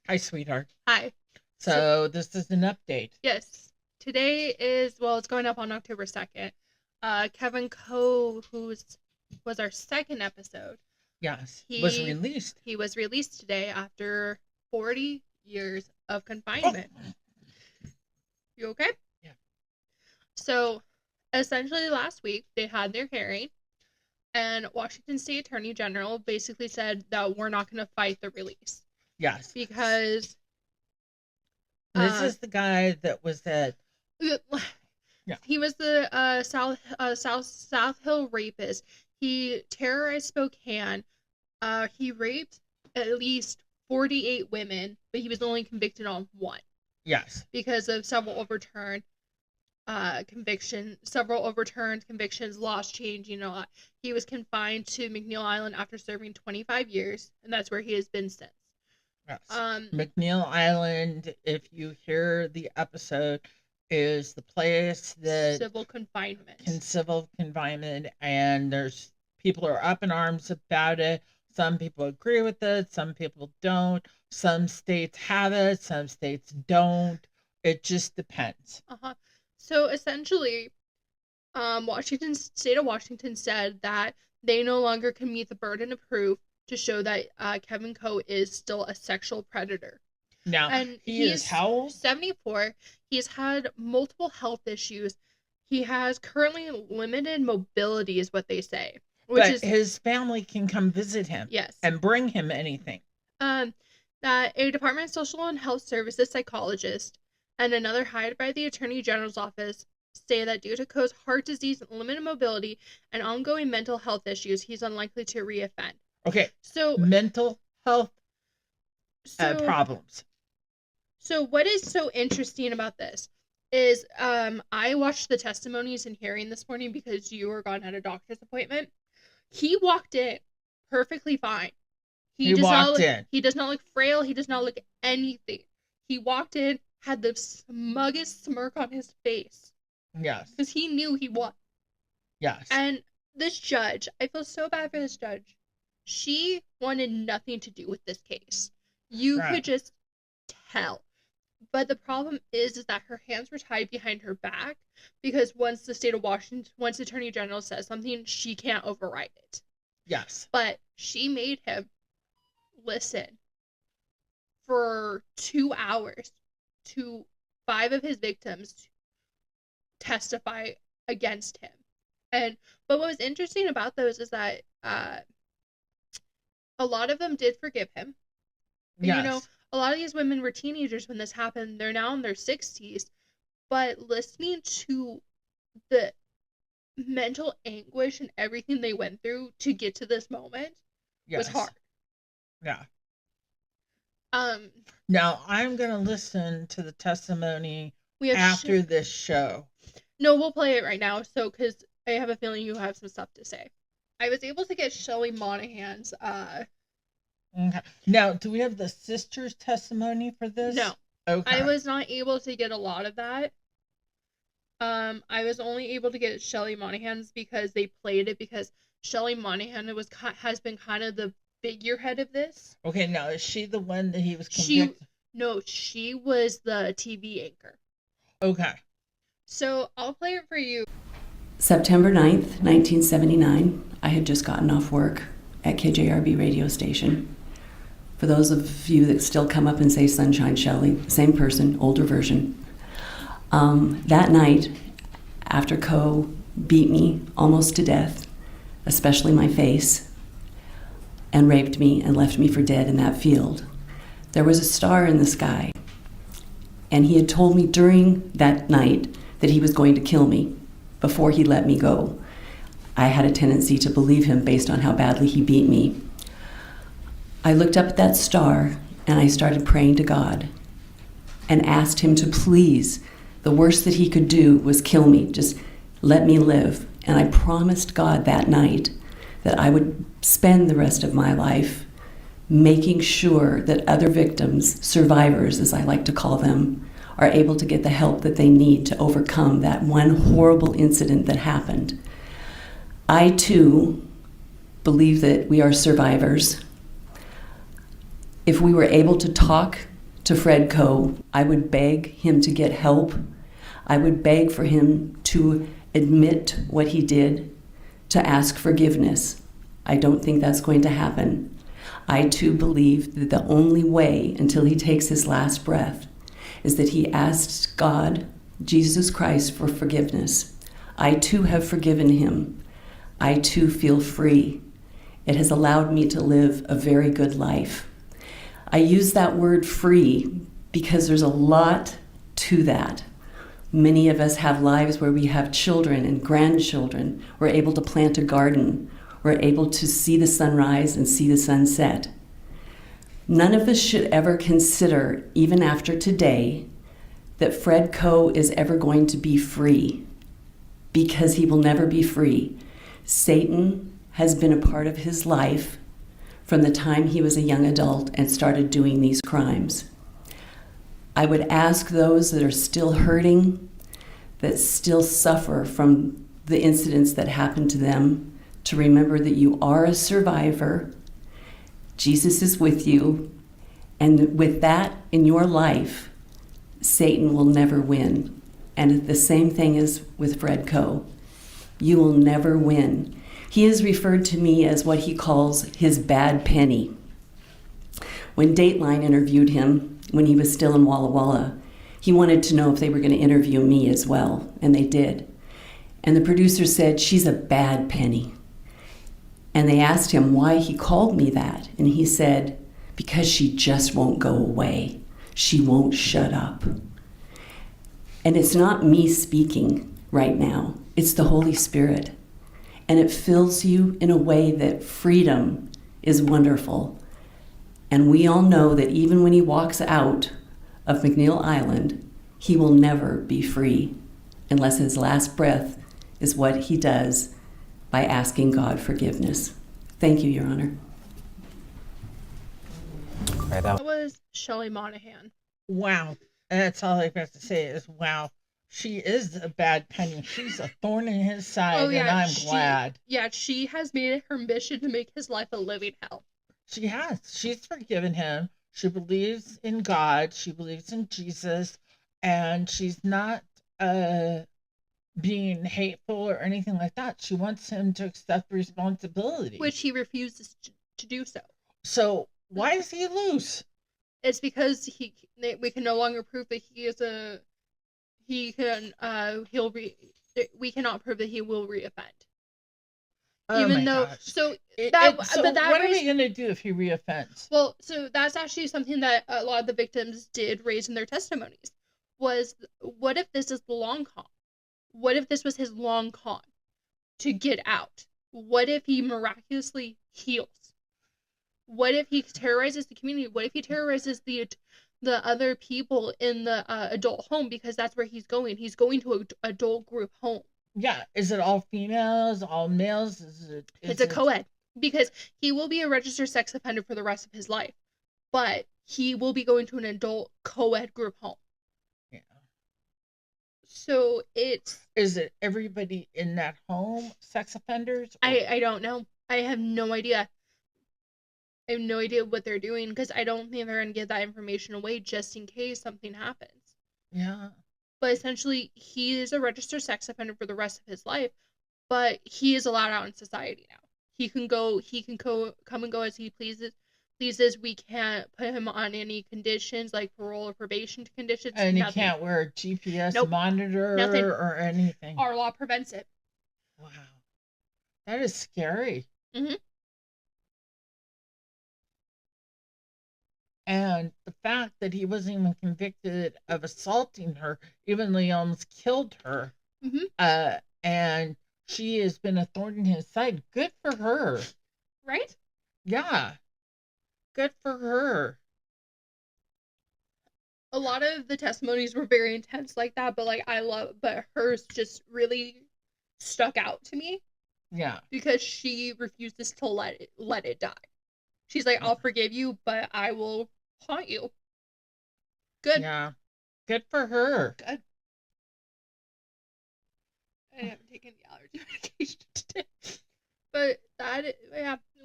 Hi, sweetheart. Hi. So this is an update. Yes. Today is, well, it's going up on October 2nd. Kevin Coe, was our second episode. Yes, was He released. he was released today after 40 years of confinement. You okay? Yeah. So, essentially last week they had their hearing, and Washington State Attorney General basically said that we're not going to fight the release. Yes. Because this is the guy that was at. Yeah. He was the South Hill rapist. He terrorized Spokane. He raped at least 48 women, but he was only convicted on one. Yes. Because of several overturned convictions, laws changing a lot. He was confined to McNeil Island after serving 25 years, and that's where he has been since. Yes. McNeil Island, if you hear the episode, is the place that civil confinement, and there's people are up in arms about it. Some people agree with it, some people don't. Some states have it, some states don't. It just depends. So essentially, State of Washington said that they no longer can meet the burden of proof to show that Kevin Coe is still a sexual predator. Now, and he is how old? 74. He's had multiple health issues. He has currently limited mobility, is what they say. But his family can come visit him. Yes. And bring him anything. That a Department of Social and Health Services psychologist and another hired by the Attorney General's office say that due to Coe's heart disease, limited mobility, and ongoing mental health issues, he's unlikely to reoffend. Okay, so mental health problems. So what is so interesting about this is I watched the testimonies and hearing this morning because you were gone at a doctor's appointment. He walked in perfectly fine. He does not look frail. He does not look anything. He walked in, had the smuggest smirk on his face. Yes. Because he knew he won. Yes. And this judge, I feel so bad for this judge. She wanted nothing to do with this case. You could just tell. But the problem is that her hands were tied behind her back because once the Attorney General says something, she can't override it. Yes. But she made him listen for 2 hours to 5 of his victims testify against him. But what was interesting about those is that a lot of them did forgive him. Yes. You know, a lot of these women were teenagers when this happened. They're now in their 60s. But listening to the mental anguish and everything they went through to get to this moment was hard. Yeah. Now, I'm going to listen to the testimony after this show. No, we'll play it right now. So, because I have a feeling you have some stuff to say. I was able to get Shelley Monahan's Okay. Now, do we have the sister's testimony for this? No. Okay. I was not able to get a lot of that. I was only able to get Shelley Monahan's because they played it because Shelley Monahan has been kind of the figurehead of this. Okay, now is she the one that he was convicted? No, she was the TV anchor. Okay. So I'll play it for you. September 9th, 1979, I had just gotten off work at KJRB radio station. For those of you that still come up and say Sunshine Shelley, same person, older version. That night, after Coe beat me almost to death, especially my face, and raped me and left me for dead in that field, there was a star in the sky. And he had told me during that night that he was going to kill me before he let me go. I had a tendency to believe him based on how badly he beat me. I looked up at that star and I started praying to God and asked him to please, the worst that he could do was kill me, just let me live. And I promised God that night that I would spend the rest of my life making sure that other victims, survivors as I like to call them, are able to get the help that they need to overcome that one horrible incident that happened. I too believe that we are survivors. If we were able to talk to Fred Coe. I would beg him to get help. I would beg for him to admit what he did, to ask forgiveness. I don't think that's going to happen. I too believe that the only way until he takes his last breath is that he asks God, Jesus Christ, for forgiveness. I too have forgiven him. I too feel free. It has allowed me to live a very good life. I use that word free because there's a lot to that. Many of us have lives where we have children and grandchildren. We're able to plant a garden. We're able to see the sunrise and see the sunset. None of us should ever consider, even after today, that Fred Coe is ever going to be free, because he will never be free. Satan has been a part of his life from the time he was a young adult and started doing these crimes. I would ask those that are still hurting, that still suffer from the incidents that happened to them, to remember that you are a survivor. Jesus is with you, and with that in your life, Satan will never win. And the same thing is with Fred Coe. You will never win. He is referred to me as what he calls his bad penny. When Dateline interviewed him, when he was still in Walla Walla, he wanted to know if they were going to interview me as well, and they did. And the producer said, she's a bad penny. And they asked him why he called me that, and he said, because she just won't go away. She won't shut up. And it's not me speaking right now. It's the Holy Spirit. And it fills you in a way that freedom is wonderful. And we all know that even when he walks out of McNeil Island, he will never be free unless his last breath is what he does by asking God forgiveness. Thank you, Your Honor. That was Shelley Monahan. Wow. And that's all I got to say is wow. She is a bad penny. She's a thorn in his side, and I'm glad. Yeah, she has made it her mission to make his life a living hell. She has. She's forgiven him. She believes in God. She believes in Jesus. And she's not being hateful or anything like that. She wants him to accept responsibility. Which he refuses to do so. So why is he loose? It's because we can no longer prove that we cannot prove that he will reoffend. Oh Even my though, gosh. so what are we going to do if he reoffends? Well, so that's actually something that a lot of the victims did raise in their testimonies, was what if this is the long con? What if this was his long con to get out? What if he miraculously heals? What if he terrorizes the community? What if he terrorizes the other people in the adult home, because that's where he's going. He's going to an adult group home. Yeah. Is it all females, all males? It's a co-ed, because he will be a registered sex offender for the rest of his life, but he will be going to an adult co-ed group home. Yeah. So is it everybody in that home sex offenders? I don't know. I have no idea. I have no idea what they're doing, because I don't think they're going to give that information away just in case something happens. Yeah. But essentially, he is a registered sex offender for the rest of his life, but he is allowed out in society now. He can come and go as he pleases. We can't put him on any conditions like parole or probation conditions. And nothing. He can't wear a GPS monitor or anything. Our law prevents it. Wow. That is scary. Mm-hmm. And the fact that he wasn't even convicted of assaulting her, even though he almost killed her. Mm-hmm. And she has been a thorn in his side. Good for her. Right? Yeah. Good for her. A lot of the testimonies were very intense like that, but hers just really stuck out to me. Yeah. Because she refuses to let it die. She's like, I'll forgive you, but I will haunt you. Good. Yeah. Good for her. Good. I haven't taken the allergy medication today. But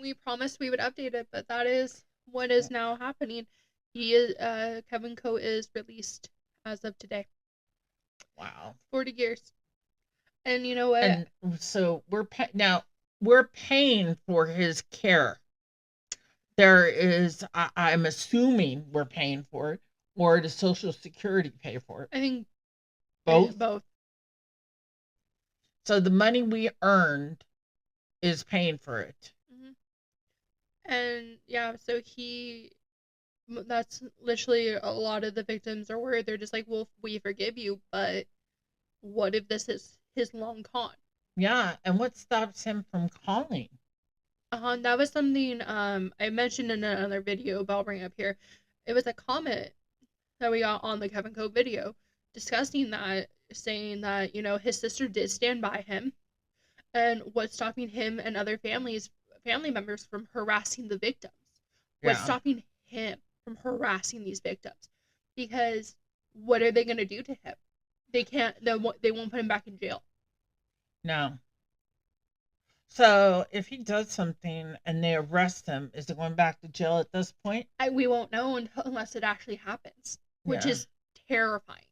we promised we would update it, but that is what is now happening. He is Kevin Coe is released as of today. Wow. 40 years. And you know what? And so we're paying for his care. There is, I'm assuming we're paying for it, or does Social Security pay for it? I think Both. both. So the money we earned is paying for it. Mm-hmm. And yeah, so that's literally a lot of the victims are worried. They're just like, well, we forgive you, but what if this is his long con? Yeah, and what stops him from calling? That was something I mentioned in another video, but I'll bring up here. It was a comment that we got on the Kevin Coe video discussing that, saying that, you know, his sister did stand by him, and what's stopping him and other family members from harassing the victims? What's stopping him from harassing these victims? Because what are they going to do to him? They can't. They won't put him back in jail. No. So if he does something and they arrest him, is he going back to jail at this point? We won't know unless it actually happens, which is terrifying.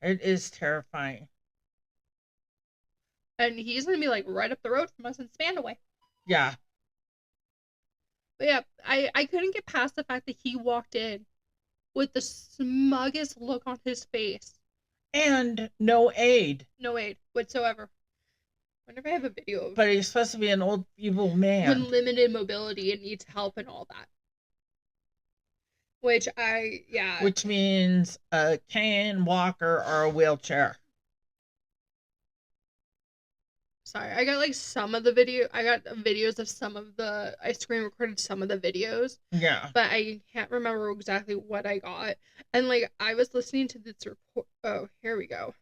It is terrifying. And he's going to be like right up the road from us in Spanaway. Yeah. But yeah, I couldn't get past the fact that he walked in with the smuggest look on his face. And no aid. No aid whatsoever. I wonder if I have a video of But he's supposed to be an old, evil man. with limited mobility and needs help and all that. Which means a cane, walker, or a wheelchair. Sorry, I got like some of the video. I got videos of some of the. I screen recorded some of the videos. Yeah. But I can't remember exactly what I got. And like I was listening to this report. Oh, here we go.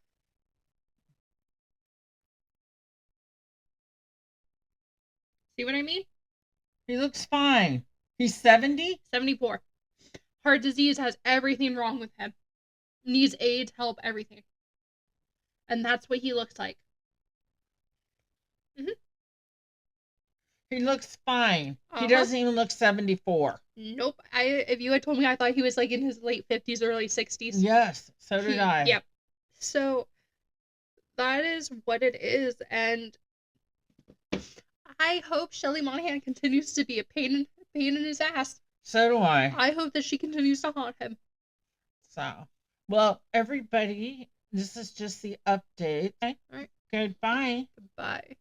See what I mean? He looks fine. He's 70? 74. Heart disease, has everything wrong with him. Needs AIDS, help, everything. And that's what he looks like. Mm-hmm. He looks fine. He doesn't even look 74. Nope. If you had told me, I thought he was like in his late 50s, early 60s. Yes, so did I. Yep. So that is what it is, and I hope Shelley Monahan continues to be a pain in his ass. So do I. I hope that she continues to haunt him. So, well, everybody, this is just the update. All right. Goodbye. Goodbye.